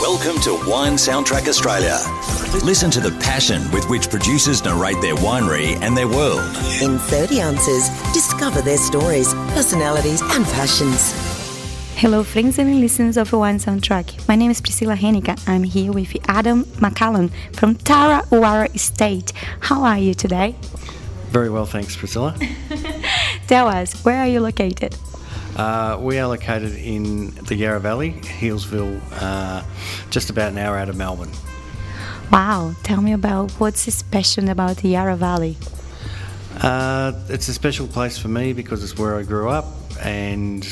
Welcome to Wine Soundtrack Australia. Listen to the passion with which producers narrate their winery and their world. In 30 ounces, discover their stories, personalities and passions. Hello friends and listeners of Wine Soundtrack. My name is Priscilla Henica. I'm here with Adam McCallum from TarraWarra Estate. How are you today? Very well, thanks, Priscilla. Tell us, where are you located? We are located in the Yarra Valley, Healesville, just about an hour out of Melbourne. Wow, tell me about what's special about the Yarra Valley. It's a special place for me because it's where I grew up, and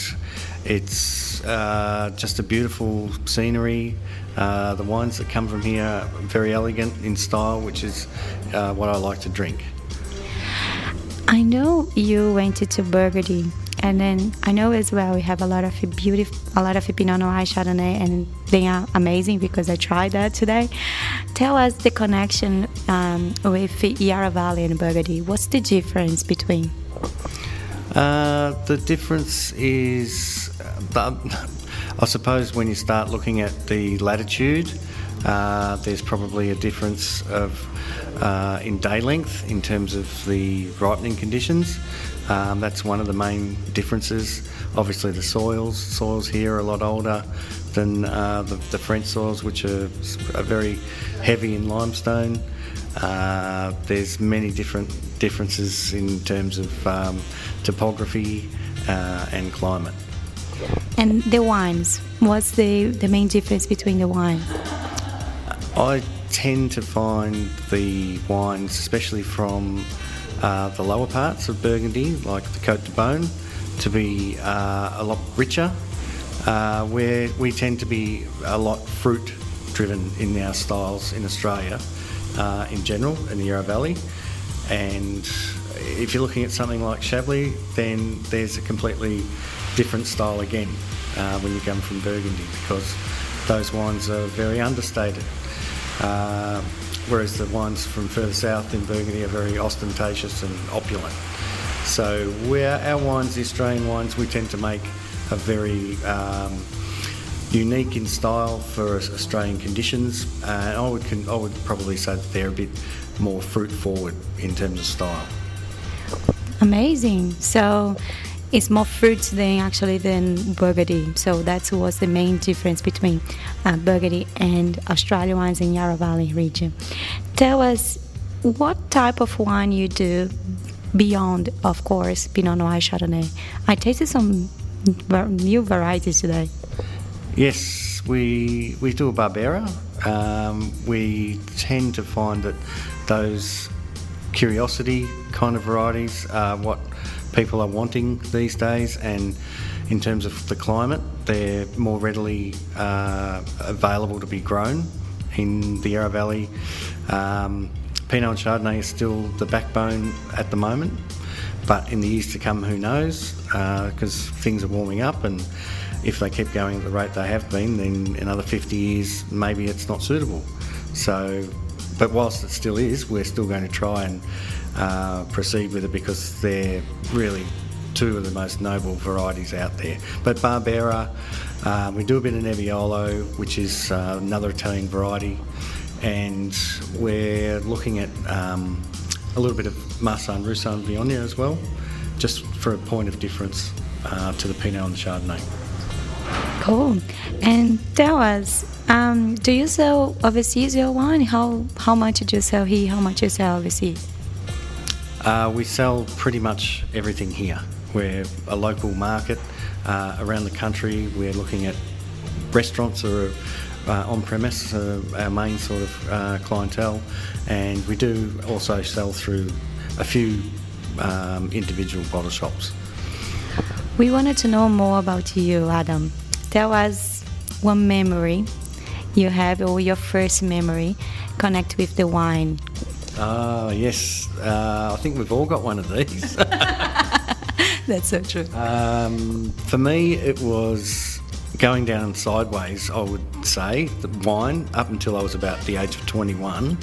it's just a beautiful scenery. The wines that come from here are very elegant in style, which is what I like to drink. I know you went to Burgundy, and then I know as well we have a lot of Pinot Noir, Chardonnay, and they are amazing because I tried that today. Tell us the connection with Yarra Valley and Burgundy. What's the difference between? The difference is, I suppose, when you start looking at the latitude, there's probably a difference of in day length in terms of the ripening conditions. That's one of the main differences. Obviously the soils here are a lot older than the French soils, which are very heavy in limestone. There's many different differences in terms of topography and climate. And the wines, what's the main difference between the wine? I tend to find the wines, especially from the lower parts of Burgundy, like the Côte d'Bone, to be a lot richer, where we tend to be a lot fruit driven in our styles in Australia in general, in the Yarra Valley. And if you're looking at something like Chablis, then there's a completely different style again when you come from Burgundy, because those wines are very understated. Whereas the wines from further south in Burgundy are very ostentatious and opulent. So our wines, the Australian wines, we tend to make are very unique in style for Australian conditions. And I would probably say that they're a bit more fruit forward in terms of style. Amazing. So it's more fruits than Burgundy. So that was the main difference between Burgundy and Australian wines in Yarra Valley region. Tell us what type of wine you do beyond, of course, Pinot Noir, Chardonnay. I tasted some new varieties today. Yes, we do a Barbera. We tend to find that those curiosity kind of varieties are what people are wanting these days, and in terms of the climate, they're more readily available to be grown in the Yarra Valley. Pinot and Chardonnay is still the backbone at the moment, but in the years to come, who knows, because things are warming up, and if they keep going at the rate they have been, then in another 50 years maybe it's not suitable. So, but whilst it still is, we're still going to try and proceed with it, because they're really two of the most noble varieties out there. But Barbera, we do a bit of Nebbiolo, which is another Italian variety, and we're looking at a little bit of Marsanne Roussanne Viognier as well, just for a point of difference to the Pinot and the Chardonnay. Cool. And tell us, do you sell overseas your wine? How much do you sell here? How much do you sell overseas? We sell pretty much everything here. We're a local market around the country. We're looking at restaurants or on-premise, our main sort of clientele, and we do also sell through a few individual bottle shops. We wanted to know more about you, Adam. Tell us one memory you have, or your first memory connect with the wine. Yes, I think we've all got one of these. That's so true. For me, it was going down sideways, I would say, the wine, up until I was about the age of 21.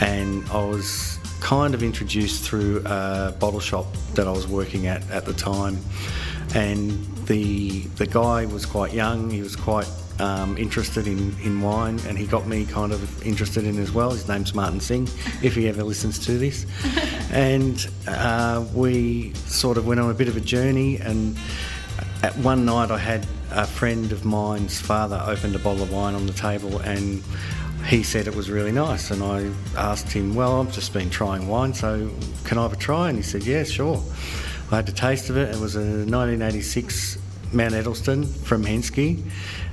And I was kind of introduced through a bottle shop that I was working at the time. And the guy was quite young, he was quite interested in wine, and he got me kind of interested in it as well. His name's Martin Singh, if he ever listens to this. And we sort of went on a bit of a journey, and at one night I had a friend of mine's father opened a bottle of wine on the table, and he said it was really nice, and I asked him, well, I've just been trying wine, so can I have a try? And he said, yeah, sure. I had a taste of it. It was a 1986 Mount Edelstone from Henschke,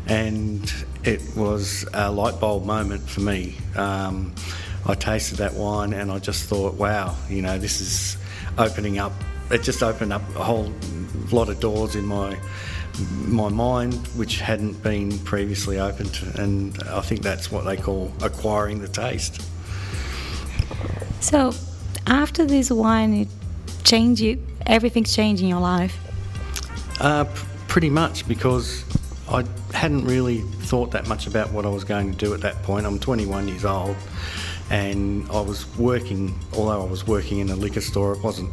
and it was a light bulb moment for me. I tasted that wine and I just thought, wow, this is opening up. It just opened up a whole lot of doors in my mind which hadn't been previously opened, and I think that's what they call acquiring the taste. So after this wine, everything's changed in your life? Pretty much, because I hadn't really thought that much about what I was going to do at that point. I'm 21 years old, and I was working, although I was working in a liquor store, it wasn't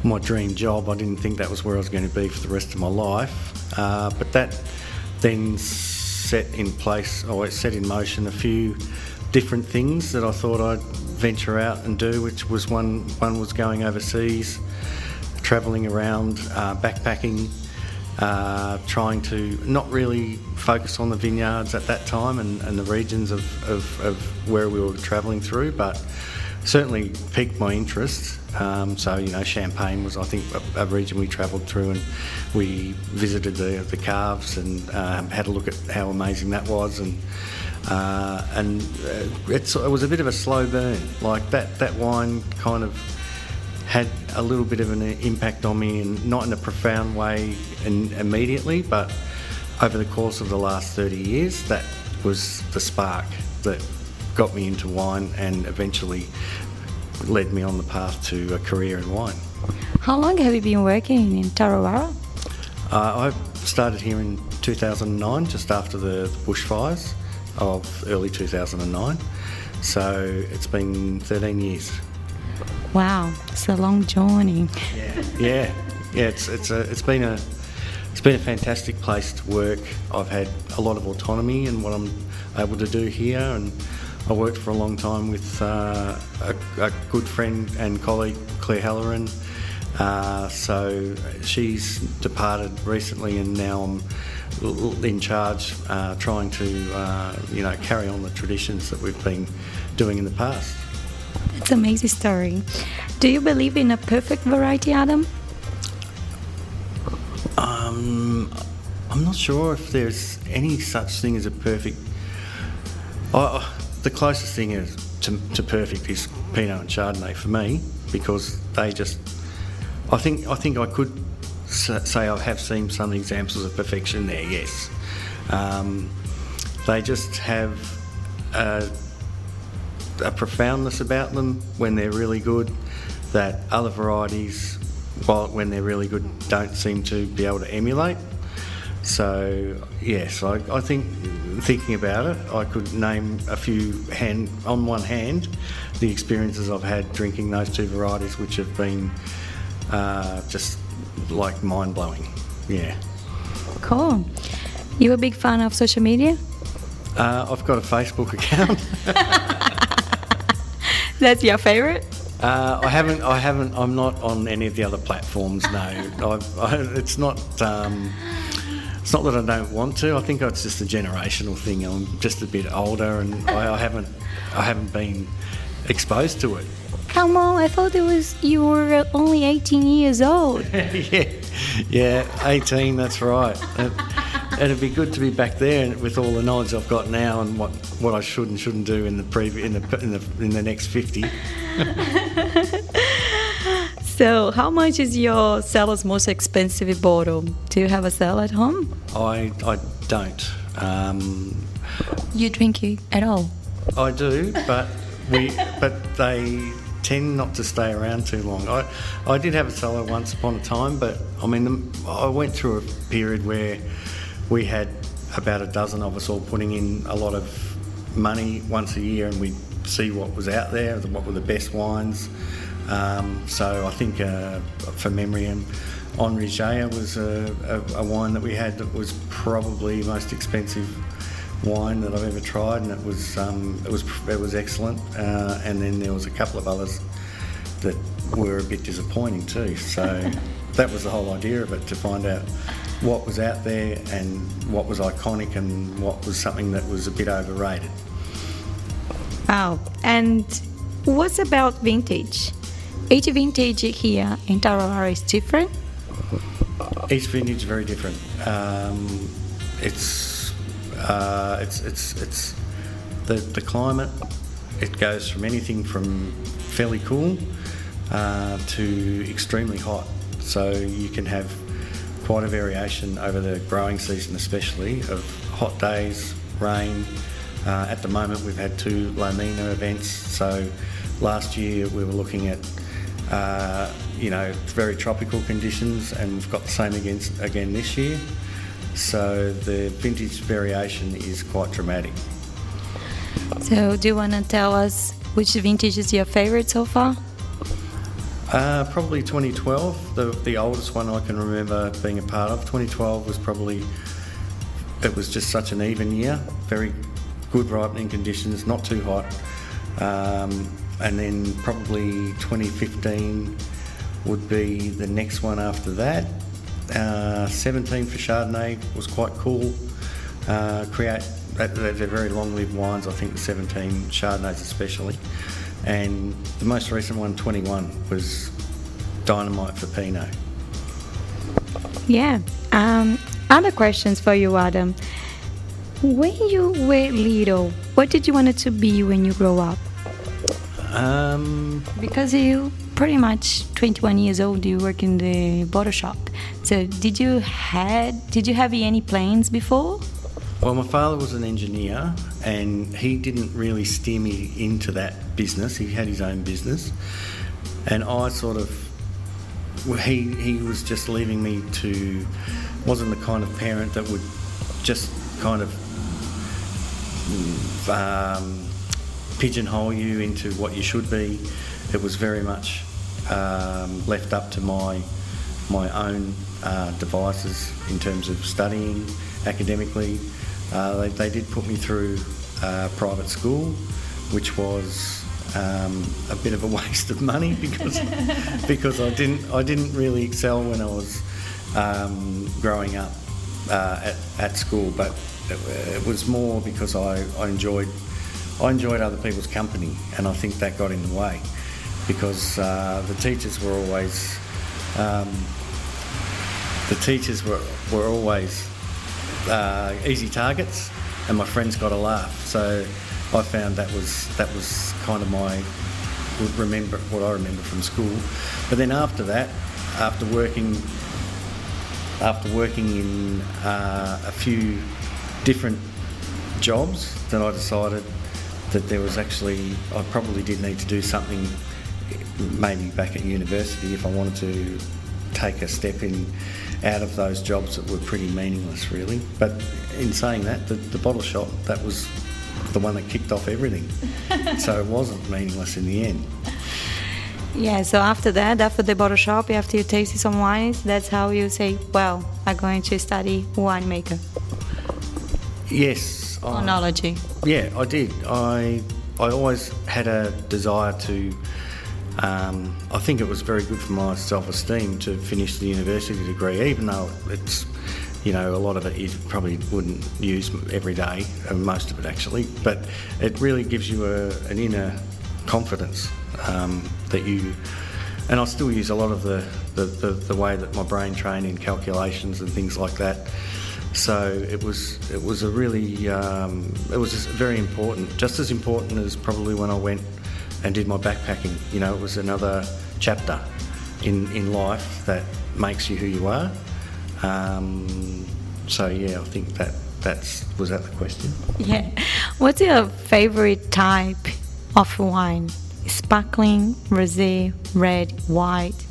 my dream job. I didn't think that was where I was going to be for the rest of my life. But that then set in motion a few different things that I thought I'd venture out and do, which was one was going overseas, travelling around, backpacking, trying to not really focus on the vineyards at that time and the regions of where we were travelling through, but certainly piqued my interest. So, Champagne was, I think, a region we travelled through, and we visited the calves and had a look at how amazing that was, and it was a bit of a slow burn. Like that wine kind of had a little bit of an impact on me, and not in a profound way immediately, but over the course of the last 30 years, that was the spark that got me into wine and eventually led me on the path to a career in wine. How long have you been working in TarraWarra? I started here in 2009, just after the bushfires of early 2009. So it's been 13 years. Wow, it's a long journey. Yeah. It's been a fantastic place to work. I've had a lot of autonomy in what I'm able to do here, and I worked for a long time with a good friend and colleague, Claire Halloran. So she's departed recently, and now I'm in charge, trying to carry on the traditions that we've been doing in the past. That's an amazing story. Do you believe in a perfect variety, Adam? I'm not sure if there's any such thing as a perfect. The closest thing to perfect is Pinot and Chardonnay for me, because they just. I think I could say I have seen some examples of perfection there. Yes, they just have a profoundness about them when they're really good that other varieties, when they're really good, don't seem to be able to emulate. So yes, I think, thinking about it, I could name a few on one hand the experiences I've had drinking those two varieties, which have been just like mind-blowing. Yeah. Cool. You a big fan of social media? I've got a Facebook account. That's your favourite? I haven't. I'm not on any of the other platforms. No, it's not. It's not that I don't want to. I think it's just a generational thing. I'm just a bit older, and I haven't been exposed to it. Come on, I thought you were only 18 years old. yeah, 18. That's right. It'd be good to be back there with all the knowledge I've got now, and what I should and shouldn't do in the next 50. So, how much is your cellar's most expensive bottle? Do you have a cellar at home? I don't. You drink it at all? I do, but they tend not to stay around too long. I did have a cellar once upon a time, but I mean, I went through a period where we had about a dozen of us all putting in a lot of money once a year, and we'd see what was out there, what were the best wines. So I think, for memory, Henri Jayer was a wine that we had that was probably the most expensive wine that I've ever tried, and it was excellent. And then there was a couple of others that were a bit disappointing too. So that was the whole idea of it, to find out what was out there and what was iconic and what was something that was a bit overrated. Wow. And what's about vintage? Each vintage here in TarraWarra is different? Each vintage is very different. It's the climate. It goes from anything from fairly cool to extremely hot. So you can have quite a variation over the growing season, especially, of hot days, rain. At the moment, we've had 2 La Nina events. So last year we were looking at very tropical conditions, and we've got the same again this year. So the vintage variation is quite dramatic. So do you want to tell us which vintage is your favourite so far? Probably 2012, the oldest one I can remember being a part of. 2012 was it was just such an even year, very good ripening conditions, not too hot. And then probably 2015 would be the next one after that. 17 for Chardonnay was quite cool. They're very long-lived wines, I think, the 17 Chardonnays especially. And the most recent one, 21, was dynamite for Pinot. Yeah. Other questions for you, Adam. When you were little, what did you want to be when you grow up? Because you pretty much 21 years old, you work in the bottle shop. So did you have any plans before? Well, my father was an engineer, and he didn't really steer me into that business. He had his own business, and I he was just leaving me to, wasn't the kind of parent that would just kind of pigeonhole you into what you should be. It was very much left up to my own devices in terms of studying academically. They did put me through private school, which was a bit of a waste of money because I didn't really excel when I was growing up at school, but it was more because I enjoyed other people's company, and I think that got in the way because the teachers were always easy targets, and my friends got a laugh. So I found that was kind of what I remember from school. But then after that, after working in a few different jobs, then I decided that there was actually, I probably did need to do something maybe back at university if I wanted to take a step out of those jobs that were pretty meaningless, really. But in saying that, the bottle shop, that was the one that kicked off everything. So it wasn't meaningless in the end. Yeah, so after the bottle shop, after you tasted some wines, that's how you say, well, I'm going to study winemaker. Yes. Oenology. Yeah, I did. I always had a desire to, I think it was very good for my self-esteem to finish the university degree, even though it's, a lot of it you probably wouldn't use every day, most of it actually, but it really gives you an inner confidence that you, and I still use a lot of the way that my brain trained in calculations and things like that. So it was a really, it was just very important, just as important as probably when I went and did my backpacking. It was another chapter in life that makes you who you are. So yeah, I think was that the question? Yeah. What's your favourite type of wine? Sparkling, rosé, red, white,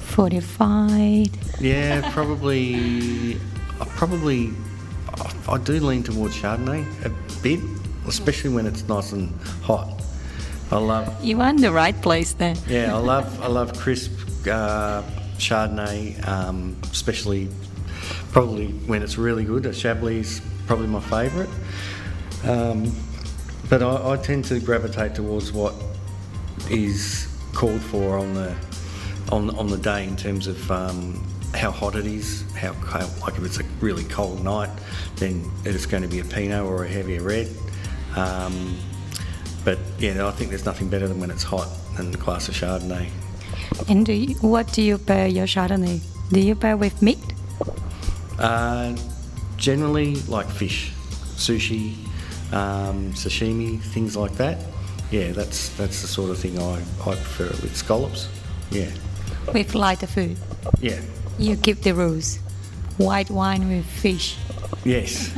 fortified? Yeah, probably. I do lean towards Chardonnay a bit, especially when it's nice and hot. You are in the right place then. Yeah, I love crisp, Chardonnay, especially probably when it's really good. A Chablis is probably my favourite. But I tend to gravitate towards what is called for on the day in terms of how hot it is. How like if it's a really cold night, then it's going to be a Pinot or a heavier red. But yeah, I think there's nothing better than when it's hot than a glass of Chardonnay. And what do you pair your Chardonnay? Do you pair with meat? Generally, like fish, sushi, sashimi, things like that. Yeah, that's the sort of thing I prefer it with. Scallops, yeah. With lighter food? Yeah. You keep the rules. White wine with fish. Yes.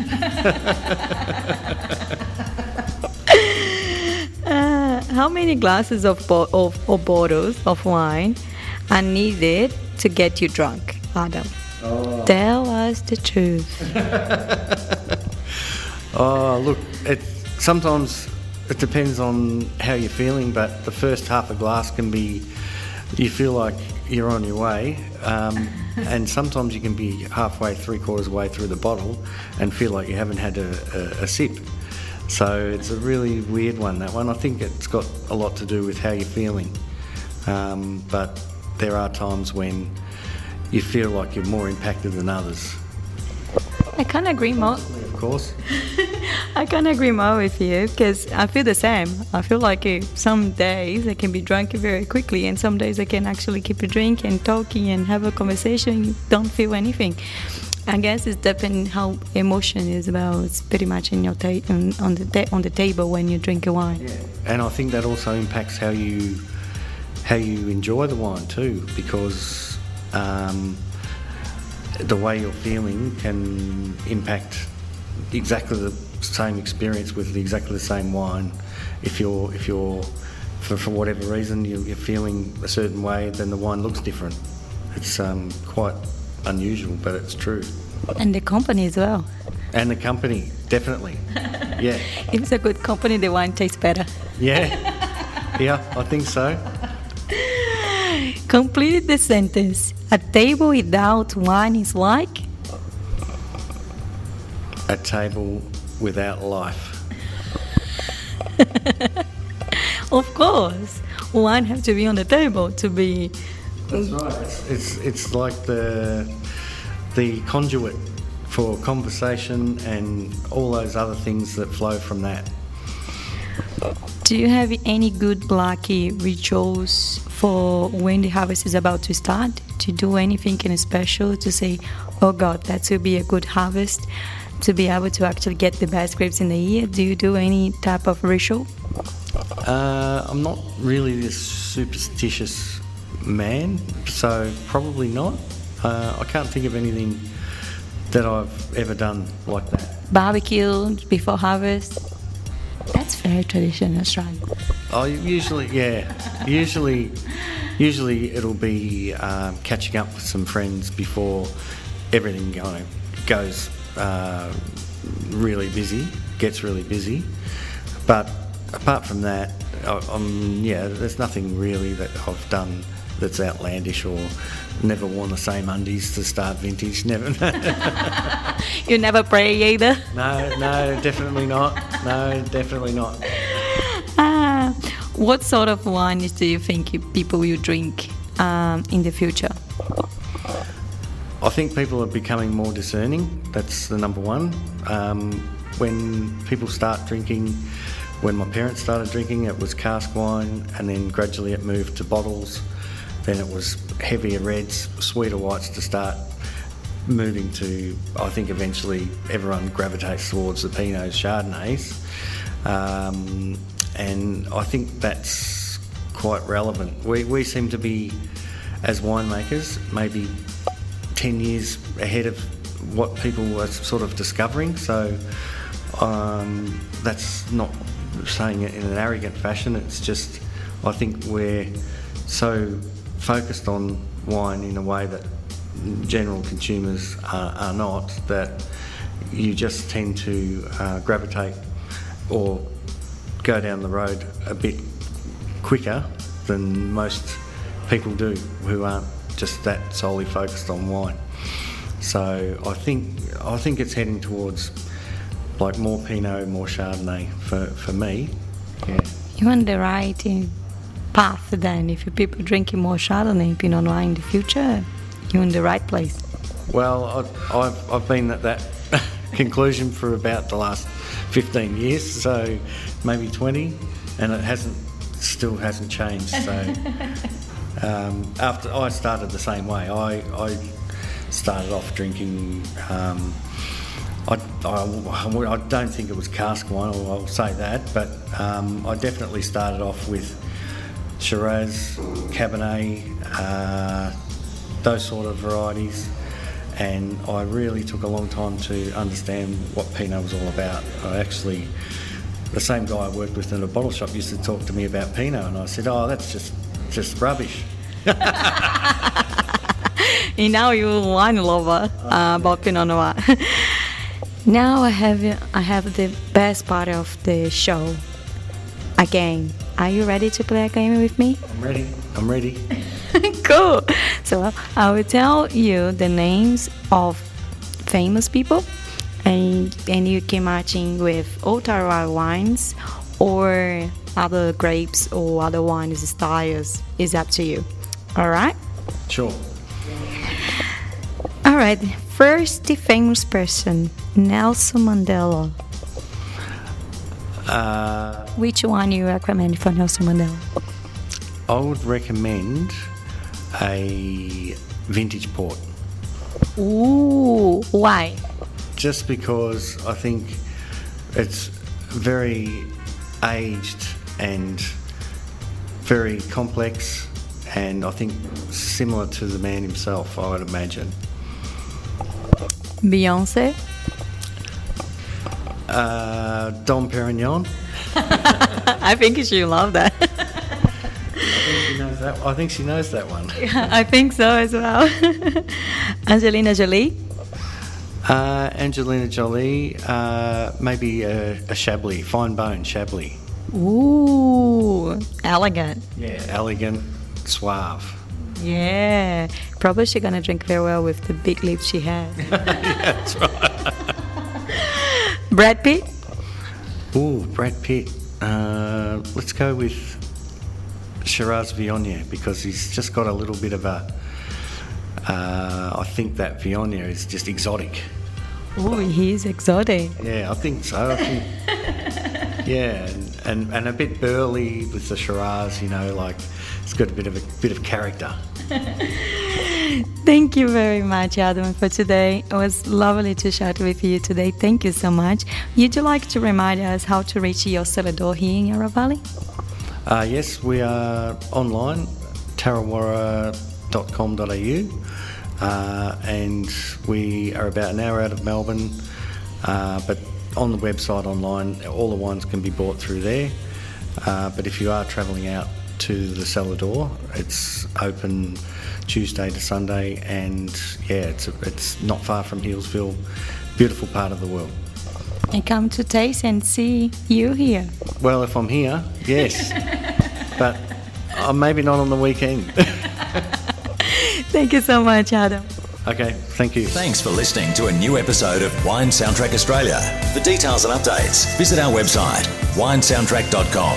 How many glasses or bottles of wine are needed to get you drunk, Adam? Oh. Tell us the truth. Oh, look, sometimes it depends on how you're feeling, but the first half a glass can be, you feel like you're on your way, and sometimes you can be halfway, 3/4 way through the bottle and feel like you haven't had a sip. So it's a really weird one, that one. I think it's got a lot to do with how you're feeling. But there are times when you feel like you're more impacted than others. I can't agree more. Of course. I can't agree more with you, because I feel the same. I feel like some days I can be drunk very quickly, and some days I can actually keep a drink and talking and have a conversation. You don't feel anything. I guess it's depending how emotion is about. It's pretty much in your on the table when you drink a wine. Yeah. And I think that also impacts how you enjoy the wine too, because the way you're feeling can impact exactly the same experience with exactly the same wine. If you're for whatever reason you're feeling a certain way, then the wine looks different. It's quite unusual, but it's true. And the company as well. And the company, definitely. Yeah. If it's a good company, the wine tastes better. Yeah. Yeah, I think so. Complete the sentence. A table without wine is like? A table without life. Of course. Wine has to be on the table to be... That's right. It's like the conduit for conversation and all those other things that flow from that. Do you have any good blackie rituals for when the harvest is about to start? To do anything in special to say, oh God, that will be a good harvest, to be able to actually get the best grapes in the year? Do you do any type of ritual? I'm not really this superstitious man, so probably not. I can't think of anything that I've ever done like that. Barbecue before harvest? That's very traditional Australian. Oh, usually it'll be catching up with some friends before everything goes really busy, gets really busy. But apart from that, there's nothing really that I've done that's outlandish, or never worn the same undies to start vintage. Never. You never pray either? No, definitely not. No, definitely not. What sort of wines do you think people will drink in the future? I think people are becoming more discerning. That's the number one. When people start drinking, when my parents started drinking, it was cask wine, and then gradually it moved to bottles. Then it was heavier reds, sweeter whites to start moving to, I think eventually everyone gravitates towards the Pinots, Chardonnays. And I think that's quite relevant. We seem to be, as winemakers, maybe 10 years ahead of what people are sort of discovering. So that's not saying it in an arrogant fashion. It's just, I think we're so focused on wine in a way that general consumers are not, that you just tend to gravitate or go down the road a bit quicker than most people do who aren't just that solely focused on wine. So I think it's heading towards like more Pinot, more Chardonnay for me. Yeah. You're on the right path then. If people drinking more Chardonnay and Pinot Noir in the future, you're in the right place. Well, I've been at that conclusion for about the last 15 years, so maybe 20, and it still hasn't changed. So after I started the same way, I started off drinking. I don't think it was cask wine, I'll say that, but I definitely started off with Shiraz, Cabernet, those sort of varieties, and I really took a long time to understand what Pinot was all about. The same guy I worked with in a bottle shop used to talk to me about Pinot, and I said, "Oh, that's just rubbish." And now you're a wine lover about Pinot Noir. Now I have the best part of the show. A game. Are you ready to play a game with me? I'm ready. Cool. So I will tell you the names of famous people, and you can matching with old terroir wines or other grapes or other wines styles. It's up to you. All right? Sure. All right. First, the famous person, Nelson Mandela. Which one you recommend for Nelson Mandela? I would recommend a vintage port. Ooh, why? Just because I think it's very aged and very complex, and I think similar to the man himself, I would imagine. Beyonce? Dom Perignon. I think she love that. I think she knows that one. I think so as well. Angelina Jolie? Angelina Jolie, maybe a Chablis, fine bone Chablis. Ooh, elegant. Yeah, elegant, suave. Yeah, probably she's gonna drink very well with the big lips she has. Yeah, that's right. Brad Pitt? Ooh, Brad Pitt. Let's go with Shiraz Viognier, because he's just got a little bit of a... I think that Viognier is just exotic. Oh, he's exotic. Yeah, I think so. Yeah, and a bit burly with the Shiraz, like it's got a bit of character. Thank you very much, Adam, for today. It was lovely to chat with you today. Thank you so much. Would you like to remind us how to reach your cellar door here in Yarra Valley? Yes, we are online, TarraWarra.com.au, and we are about an hour out of Melbourne, but on the website online, all the wines can be bought through there. But if you are travelling out to the cellar door, it's open Tuesday to Sunday, and yeah, it's not far from Healesville, beautiful part of the world. And come to taste and see you here. Well, if I'm here, yes, but maybe not on the weekend. Thank you so much, Adam. Okay, thank you. Thanks for listening to a new episode of Wine Soundtrack Australia. For details and updates, visit our website, winesoundtrack.com.